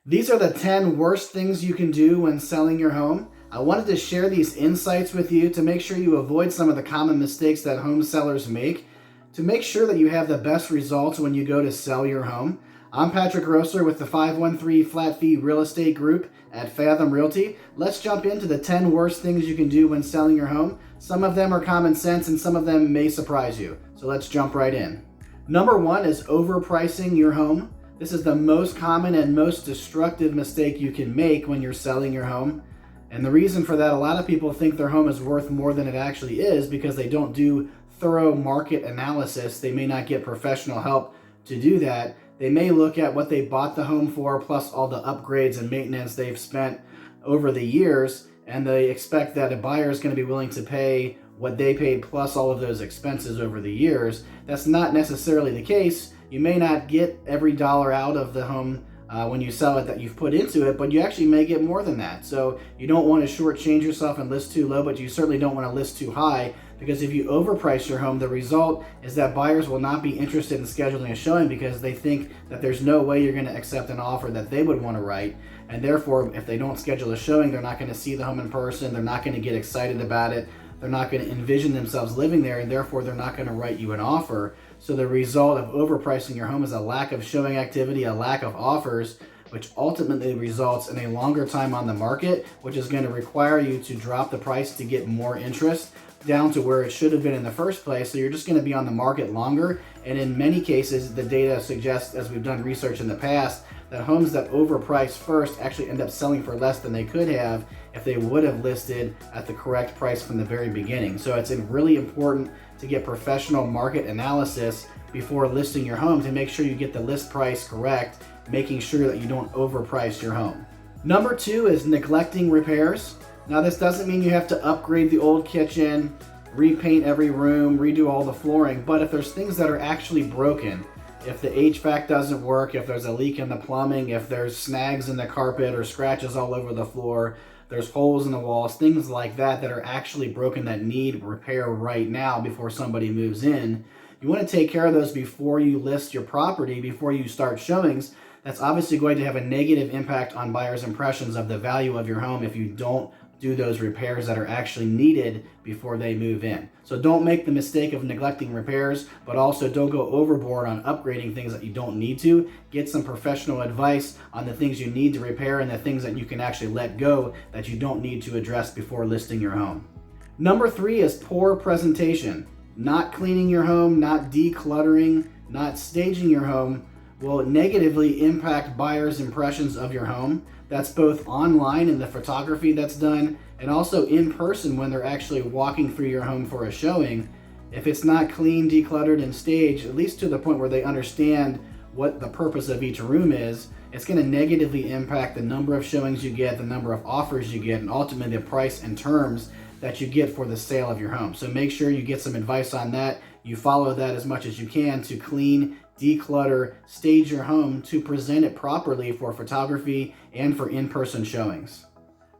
These are the 10 worst things you can do when selling your home. I wanted to share these insights with you to make sure you avoid some of the common mistakes that home sellers make, to make sure that you have the best results when you go to sell your home. I'm Patrick Grosser with the 513 Flat Fee Real Estate Group at Fathom Realty. Let's jump into the 10 worst things you can do when selling your home. Some of them are common sense and some of them may surprise you. So let's jump right in. Number one is overpricing your home. This is the most common and most destructive mistake you can make when you're selling your home. And the reason for that, a lot of people think their home is worth more than it actually is because they don't do thorough market analysis. They may not get professional help to do that. They may look at what they bought the home for plus all the upgrades and maintenance they've spent over the years, and they expect that a buyer is going to be willing to pay what they paid plus all of those expenses over the years. That's not necessarily the case. You may not get every dollar out of the home when you sell it that you've put into it, but you actually may get more than that. So you don't want to shortchange yourself and list too low, but you certainly don't want to list too high, because if you overprice your home, the result is that buyers will not be interested in scheduling a showing because they think that there's no way you're going to accept an offer that they would want to write. And therefore, if they don't schedule a showing, they're not going to see the home in person. They're not going to get excited about it. They're not going to envision themselves living there, and therefore they're not going to write you an offer. So the result of overpricing your home is a lack of showing activity, a lack of offers, which ultimately results in a longer time on the market, which is going to require you to drop the price to get more interest down to where it should have been in the first place. So you're just going to be on the market longer. And in many cases, the data suggests, as we've done research in the past, that homes that overprice first actually end up selling for less than they could have if they would have listed at the correct price from the very beginning. So it's really important to get professional market analysis before listing your home to make sure you get the list price correct, making sure that you don't overprice your home. Number two is neglecting repairs. Now, this doesn't mean you have to upgrade the old kitchen, repaint every room, redo all the flooring, but if there's things that are actually broken, if the HVAC doesn't work, if there's a leak in the plumbing, if there's snags in the carpet or scratches all over the floor, there's holes in the walls, things like that that are actually broken that need repair right now before somebody moves in, you want to take care of those before you list your property, before you start showings. That's obviously going to have a negative impact on buyers' impressions of the value of your home if you don't do those repairs that are actually needed before they move in. So don't make the mistake of neglecting repairs, but also don't go overboard on upgrading things that you don't need to. Get some professional advice on the things you need to repair and the things that you can actually let go that you don't need to address before listing your home. Number three is poor presentation. Not cleaning your home, not decluttering, not staging your home will negatively impact buyers' impressions of your home. That's both online in the photography that's done and also in person when they're actually walking through your home for a showing. If it's not clean, decluttered, and staged, at least to the point where they understand what the purpose of each room is, it's going to negatively impact the number of showings you get, the number of offers you get, and ultimately the price and terms that you get for the sale of your home. So make sure you get some advice on that. You follow that as much as you can to clean, declutter, stage your home to present it properly for photography and for in-person showings.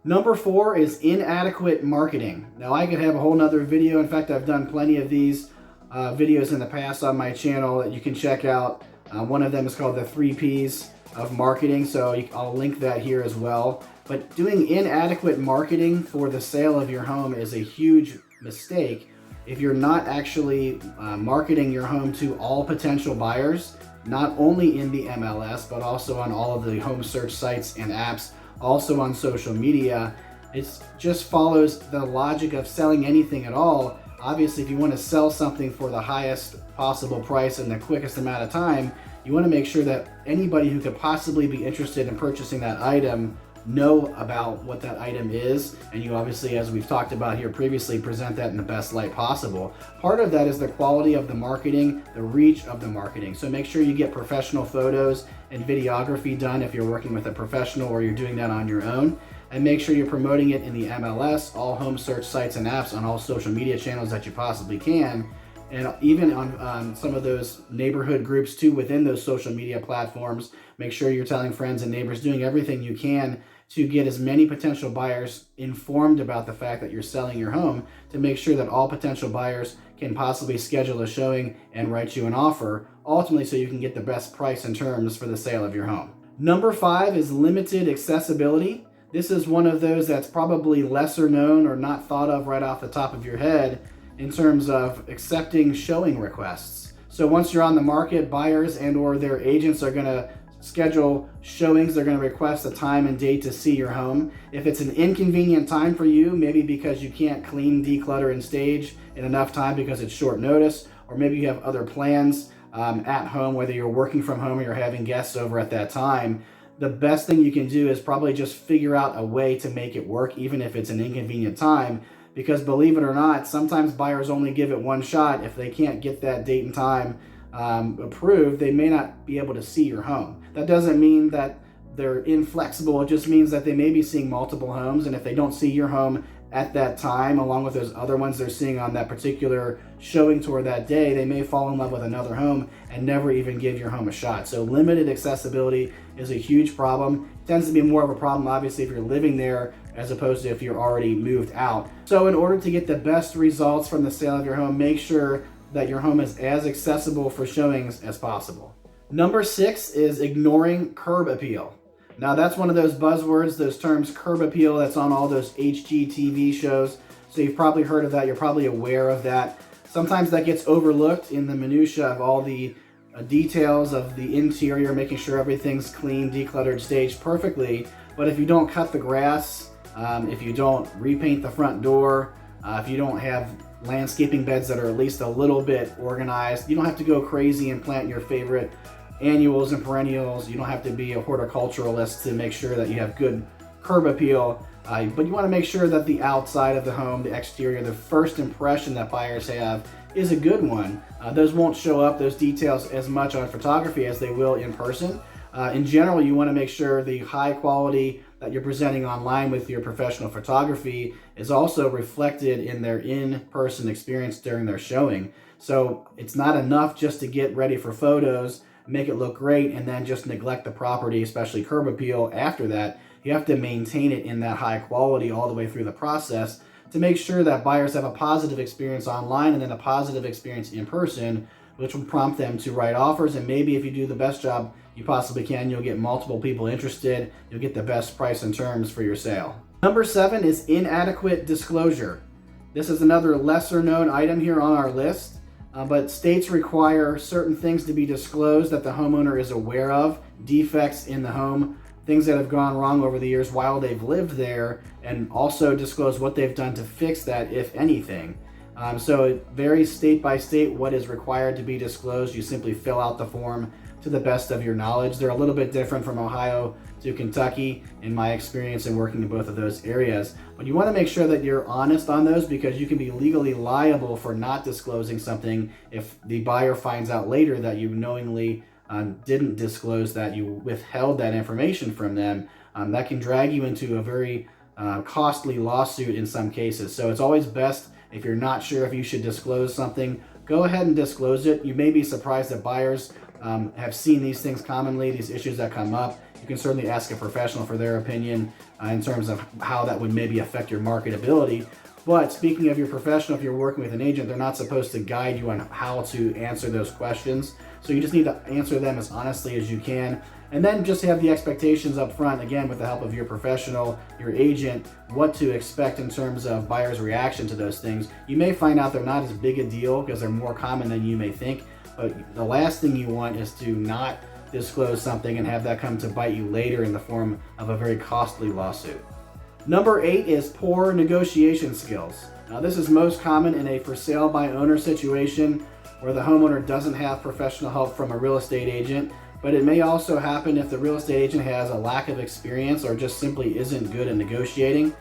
Number four is inadequate marketing. Now, I could have a whole nother video. In fact, I've done plenty of these videos in the past on my channel that you can check out. One of them is called the 3 Ps of marketing, so I'll link that here as well. But doing inadequate marketing for the sale of your home is a huge mistake if you're not actually marketing your home to all potential buyers, not only in the MLS, but also on all of the home search sites and apps, also on social media. It just follows the logic of selling anything at all. Obviously, if you want to sell something for the highest possible price in the quickest amount of time, you want to make sure that anybody who could possibly be interested in purchasing that item know about what that item is, and you obviously, as we've talked about here previously, present that in the best light possible. Part of that is the quality of the marketing, the reach of the marketing. So make sure you get professional photos and videography done if you're working with a professional or you're doing that on your own, and make sure you're promoting it in the MLS, all home search sites and apps, on all social media channels that you possibly can, and even on some of those neighborhood groups too within those social media platforms. Make sure you're telling friends and neighbors, doing everything you can to get as many potential buyers informed about the fact that you're selling your home, to make sure that all potential buyers can possibly schedule a showing and write you an offer, ultimately so you can get the best price and terms for the sale of your home. Number 5 is limited accessibility. This is one of those that's probably lesser known or not thought of right off the top of your head in terms of accepting showing requests. So once you're on the market, buyers and or their agents are going to schedule showings. They're going to request a time and date to see your home. If it's an inconvenient time for you, maybe because you can't clean, declutter, and stage in enough time because it's short notice, or maybe you have other plans at home, whether you're working from home or you're having guests over at that time, the best thing you can do is probably just figure out a way to make it work, even if it's an inconvenient time. Because believe it or not, sometimes buyers only give it one shot. If they can't get that date and time approved, they may not be able to see your home. That doesn't mean that they're inflexible. It just means that they may be seeing multiple homes, and if they don't see your home at that time, along with those other ones they're seeing on that particular showing tour that day, they may fall in love with another home and never even give your home a shot. So limited accessibility is a huge problem. It tends to be more of a problem, obviously, if you're living there as opposed to if you're already moved out. So in order to get the best results from the sale of your home, make sure that your home is as accessible for showings as possible. Number 6 is ignoring curb appeal. Now that's one of those buzzwords, those terms, curb appeal, that's on all those HGTV shows. So you've probably heard of that, you're probably aware of that. Sometimes that gets overlooked in the minutia of all the details of the interior, making sure everything's clean, decluttered, staged perfectly. But if you don't cut the grass, if you don't repaint the front door, if you don't have landscaping beds that are at least a little bit organized, you don't have to go crazy and plant your favorite annuals and perennials. You don't have to be a horticulturalist to make sure that you have good curb appeal, but you want to make sure that the outside of the home, the exterior, the first impression that buyers have is a good one. Those won't show up, those details, as much on photography as they will in person. In general, you want to make sure the high quality that you're presenting online with your professional photography is also reflected in their in-person experience during their showing. So it's not enough just to get ready for photos, make it look great, and then just neglect the property, especially curb appeal, after that. You have to maintain it in that high quality all the way through the process to make sure that buyers have a positive experience online and then a positive experience in person, which will prompt them to write offers. And maybe if you do the best job you possibly can, you'll get multiple people interested. You'll get the best price and terms for your sale. Number 7 is inadequate disclosure. This is another lesser known item here on our list. But states require certain things to be disclosed that the homeowner is aware of, defects in the home, things that have gone wrong over the years while they've lived there, and also disclose what they've done to fix that, if anything. So it varies state by state what is required to be disclosed. You simply fill out the form to the best of your knowledge. They're a little bit different from Ohio to Kentucky in my experience in working in both of those areas. But you want to make sure that you're honest on those, because you can be legally liable for not disclosing something if the buyer finds out later that you knowingly didn't disclose, that you withheld that information from them. That can drag you into a very costly lawsuit in some cases. So it's always best, if you're not sure if you should disclose something, go ahead and disclose it. You may be surprised that buyers have seen these things commonly, these issues that come up. You can certainly ask a professional for their opinion in terms of how that would maybe affect your marketability. But speaking of your professional, if you're working with an agent, they're not supposed to guide you on how to answer those questions. So you just need to answer them as honestly as you can. And then just have the expectations up front, again, with the help of your professional, your agent, what to expect in terms of buyers' reaction to those things. You may find out they're not as big a deal because they're more common than you may think. But the last thing you want is to not disclose something and have that come to bite you later in the form of a very costly lawsuit. Number 8 is poor negotiation skills. Now, this is most common in a for sale by owner situation where the homeowner doesn't have professional help from a real estate agent, but it may also happen if the real estate agent has a lack of experience or just simply isn't good at negotiating.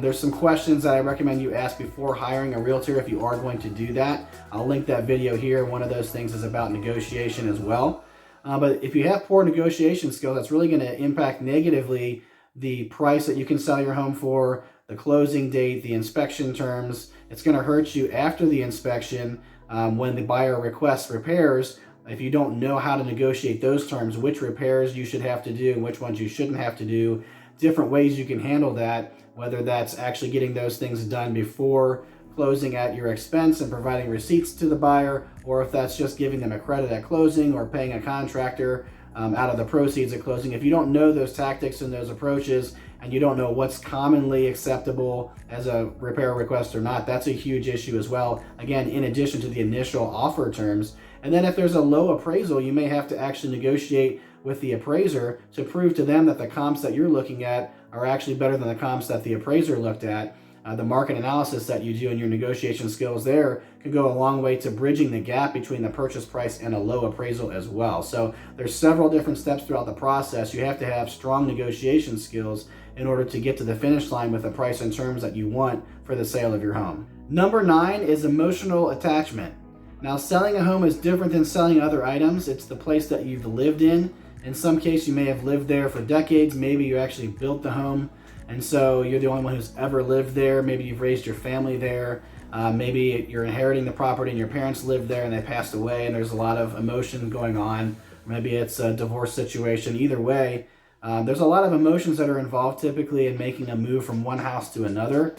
There's some questions that I recommend you ask before hiring a realtor if you are going to do that. I'll link that video here. One of those things is about negotiation as well. But if you have poor negotiation skills, that's really going to impact negatively the price that you can sell your home for, the closing date, the inspection terms. It's going to hurt you after the inspection when the buyer requests repairs. If you don't know how to negotiate those terms, which repairs you should have to do and which ones you shouldn't have to do, different ways you can handle that, whether that's actually getting those things done before closing at your expense and providing receipts to the buyer, or if that's just giving them a credit at closing or paying a contractor. out of the proceeds of closing. If you don't know those tactics and those approaches, and you don't know what's commonly acceptable as a repair request or not, that's a huge issue as well. Again, in addition to the initial offer terms. And then if there's a low appraisal, you may have to actually negotiate with the appraiser to prove to them that the comps that you're looking at are actually better than the comps that the appraiser looked at. The market analysis that you do and your negotiation skills there can go a long way to bridging the gap between the purchase price and a low appraisal as well. So there's several different steps throughout the process. You have to have strong negotiation skills in order to get to the finish line with the price and terms that you want for the sale of your home. Number 9 is emotional attachment. Now, selling a home is different than selling other items. It's the place that you've lived in. In some case, you may have lived there for decades. Maybe you actually built the home, and so you're the only one who's ever lived there. Maybe you've raised your family there. Maybe you're inheriting the property and your parents lived there and they passed away and there's a lot of emotion going on. Maybe it's a divorce situation. Either way, there's a lot of emotions that are involved typically in making a move from one house to another.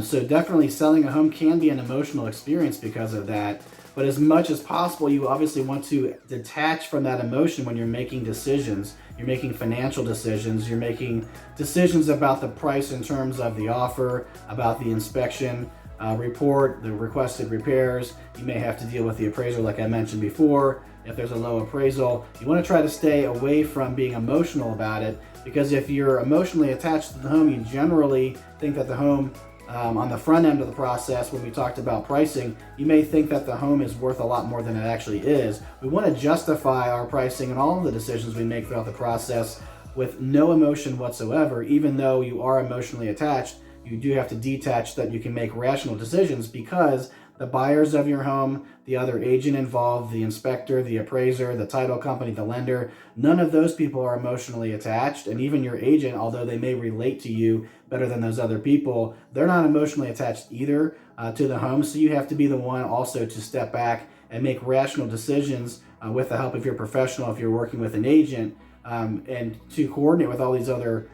So definitely selling a home can be an emotional experience because of that. But as much as possible, you obviously want to detach from that emotion when you're making decisions. You're making financial decisions. You're making decisions about the price in terms of the offer, about the inspection report, the requested repairs. You may have to deal with the appraiser like I mentioned before. If there's a low appraisal, you want to try to stay away from being emotional about it, because if you're emotionally attached to the home, you generally think that the home, on the front end of the process, when we talked about pricing, you may think that the home is worth a lot more than it actually is. We want to justify our pricing and all of the decisions we make throughout the process with no emotion whatsoever. Even though you are emotionally attached, you do have to detach so that you can make rational decisions, because the buyers of your home, the other agent involved, the inspector, the appraiser, the title company, the lender, none of those people are emotionally attached. And even your agent, although they may relate to you better than those other people, they're not emotionally attached either to the home. So you have to be the one also to step back and make rational decisions with the help of your professional if you're working with an agent, and to coordinate with all these other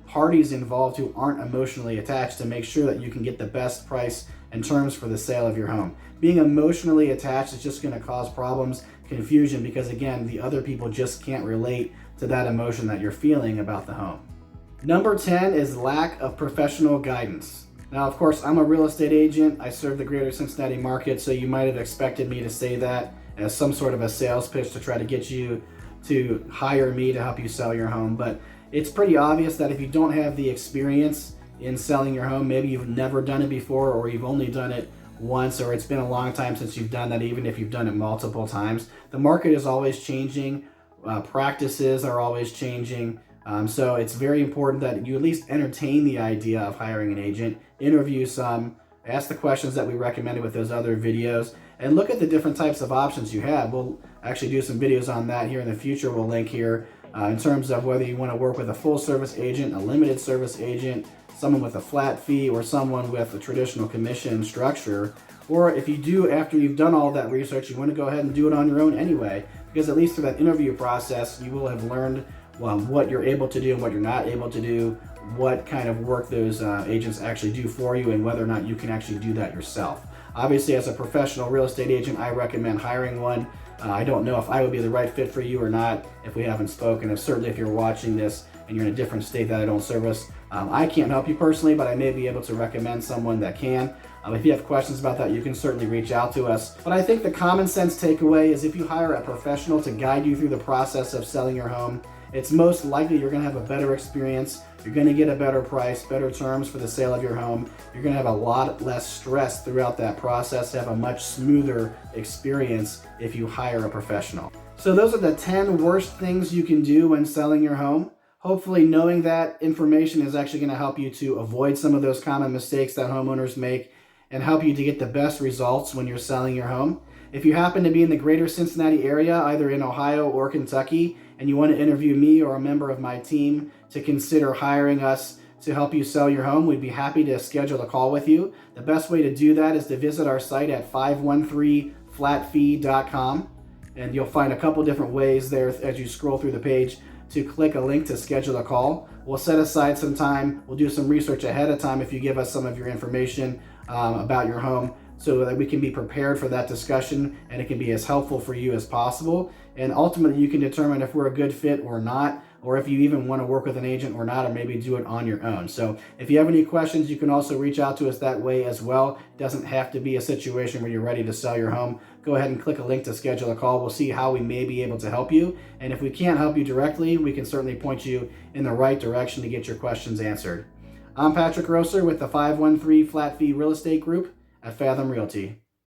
parties involved who aren't emotionally attached to make sure that you can get the best price and terms for the sale of your home. Being emotionally attached is just going to cause problems, confusion, because again, the other people just can't relate to that emotion that you're feeling about the home. Number 10 is lack of professional guidance. Now, of course, I'm a real estate agent. I serve the greater Cincinnati market, so you might have expected me to say that as some sort of a sales pitch to try to get you to hire me to help you sell your home. But it's pretty obvious that if you don't have the experience in selling your home, maybe you've never done it before, or you've only done it once, or it's been a long time since you've done that, even if you've done it multiple times. The market is always changing. Practices are always changing. So it's very important that you at least entertain the idea of hiring an agent, interview some, ask the questions that we recommended with those other videos, and look at the different types of options you have. We'll actually do some videos on that here in the future. We'll link here in terms of whether you want to work with a full service agent, a limited service agent, someone with a flat fee, or someone with a traditional commission structure. Or if you do, after you've done all that research, you want to go ahead and do it on your own anyway, because at least through that interview process, you will have learned what you're able to do and what you're not able to do, what kind of work those agents actually do for you, and whether or not you can actually do that yourself. Obviously, as a professional real estate agent, I recommend hiring one. I don't know if I would be the right fit for you or not if we haven't spoken. And certainly if you're watching this and you're in a different state that I don't service, I can't help you personally, but I may be able to recommend someone that can. If you have questions about that, you can certainly reach out to us. But I think the common sense takeaway is if you hire a professional to guide you through the process of selling your home, it's most likely you're going to have a better experience. You're going to get a better price, better terms for the sale of your home. You're going to have a lot less stress throughout that process, have a much smoother experience if you hire a professional. So those are the 10 worst things you can do when selling your home. Hopefully knowing that information is actually going to help you to avoid some of those common mistakes that homeowners make and help you to get the best results when you're selling your home. If you happen to be in the greater Cincinnati area, either in Ohio or Kentucky, and you want to interview me or a member of my team to consider hiring us to help you sell your home, we'd be happy to schedule a call with you. The best way to do that is to visit our site at 513flatfee.com, and you'll find a couple different ways there as you scroll through the page to click a link to schedule a call. We'll set aside some time. We'll do some research ahead of time if you give us some of your information about your home, so that we can be prepared for that discussion and it can be as helpful for you as possible. And ultimately, you can determine if we're a good fit or not, or if you even want to work with an agent or not, or maybe do it on your own. So if you have any questions, you can also reach out to us that way as well. It doesn't have to be a situation where you're ready to sell your home. Go ahead and click a link to schedule a call. We'll see how we may be able to help you. And if we can't help you directly, we can certainly point you in the right direction to get your questions answered. I'm Patrick Grosser with the 513 Flat Fee Real Estate Group at Fathom Realty.